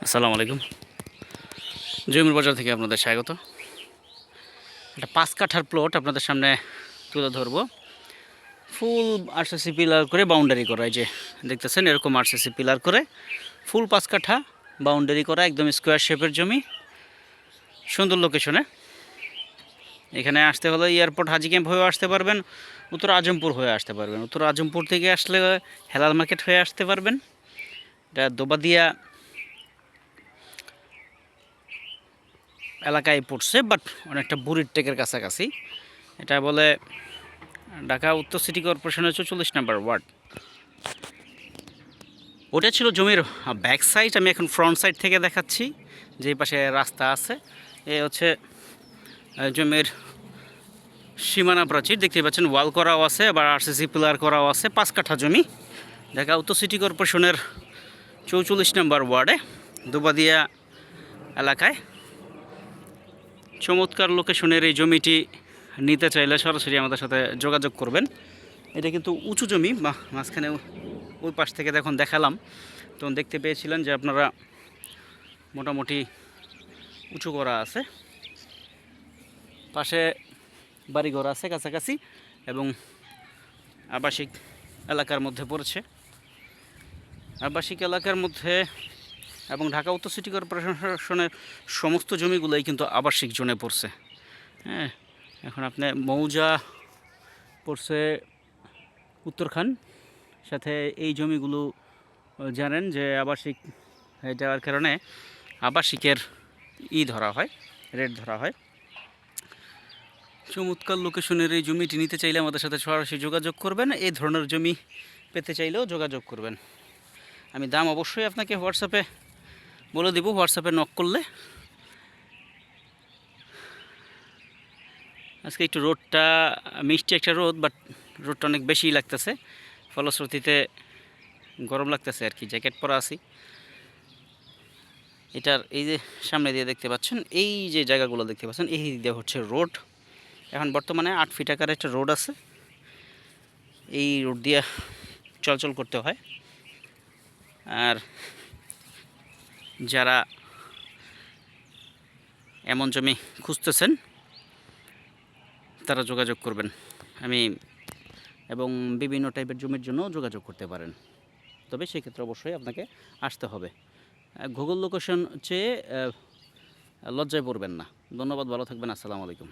আসসালামু আলাইকুম। জমির বাজার থেকে আপনাদের স্বাগত। একটা ৫ কাঠার প্লট আপনাদের সামনে তুলে ধরবো। ফুল আরসিসি পিলার করে বাউন্ডারি করা, এই যে দেখতেছেন এরকম আরসিসি পিলার করে ফুল ৫ কাঠা বাউন্ডারি করা, একদম স্কোয়ার শেপের জমি, সুন্দর লোকেশনে। এখানে আসতে হলে এয়ারপোর্ট হাজি ক্যাম্প হয়ে আসতে পারবেন, উত্তর আজমপুর হয়ে আসতে পারবেন। উত্তর আজমপুর থেকে আসলে হেলাল মার্কেট হয়ে আসতে পারবেন। এটা দোবাদিয়া এলাকায় পড়ছে, বাট অনেকটা বুড়ির টেকের কাছাকাছি। এটা বলে ঢাকা উত্তর সিটি কর্পোরেশনের ৪৪ নম্বর ওয়ার্ড। ওটা ছিল জমির ব্যাক সাইড, আমি এখন ফ্রন্ট সাইড থেকে দেখাচ্ছি। যে পাশে রাস্তা আছে, এ হচ্ছে জমির সীমানা প্রাচীর, দেখতে পাচ্ছেন ওয়াল করাও আছে, আবার আরসিসি পিলার করাও আছে। ৫ কাঠা জমি, ঢাকা উত্তর সিটি কর্পোরেশনের ৪৪ নম্বর ওয়ার্ডে দুবাদিয়া এলাকায়। চমৎকার লোকেশনের এই জমিটি নিতে চাইলে সরাসরি আমাদের সাথে যোগাযোগ করবেন। এটা কিন্তু উঁচু জমি, মাঝখানে ওই পাশ থেকে যখন দেখালাম তখন দেখতে পেয়েছিলেন যে আপনারা মোটামুটি উঁচু করা আছে, পাশে বাড়িঘর আছে কাছাকাছি এবং আবাসিক এলাকার মধ্যে পড়েছে। আবাসিক এলাকার মধ্যে এবং ঢাকা উত্তর সিটি কর্পোরেশনের সমস্ত জমিগুলোই কিন্তু আবাসিক জোনে পড়ছে। হ্যাঁ, এখন আপনি মৌজা পড়ছে উত্তরখান, সাথে এই জমিগুলো জানেন যে আবাসিক হয়ে যাওয়ার কারণে আবাসিকের ধরা হয়, রেট ধরা হয়। চমৎকার লোকেশনের এই জমিটি নিতে চাইলে আমাদের সাথে সরাসরি যোগাযোগ করবেন। এই ধরনের জমি পেতে চাইলেও যোগাযোগ করবেন। আমি দাম অবশ্যই আপনাকে হোয়াটসঅ্যাপে বলে দেব, হোয়াটসঅ্যাপে নক করলে। আজকে একটু রোদটা মিষ্টি একটা রোদ, বাট রোদটা অনেক বেশি লাগতেছে, ফলশ্রুতিতে গরম লাগতেছে আর কি, জ্যাকেট পরা আছি। এটার এই যে সামনে দিয়ে দেখতে পাচ্ছেন, এই যে জায়গাগুলো দেখতে পাচ্ছেন, এই দিয়ে হচ্ছে রোড। এখন বর্তমানে ৮ ফিট আকারের একটা রোড আছে, এই রোড দিয়ে চলাচল করতে হয়। আর যারা এমন জমি খুঁজতেছেন তারা যোগাযোগ করবেন আমি, এবং বিভিন্ন টাইপের জমির জন্য যোগাযোগ করতে পারেন। তবে সেক্ষেত্রে অবশ্যই আপনাকে আসতে হবে। গুগল লোকেশন চেয়ে লজ্জায় পড়বেন না। ধন্যবাদ, ভালো থাকবেন। আসসালামু আলাইকুম।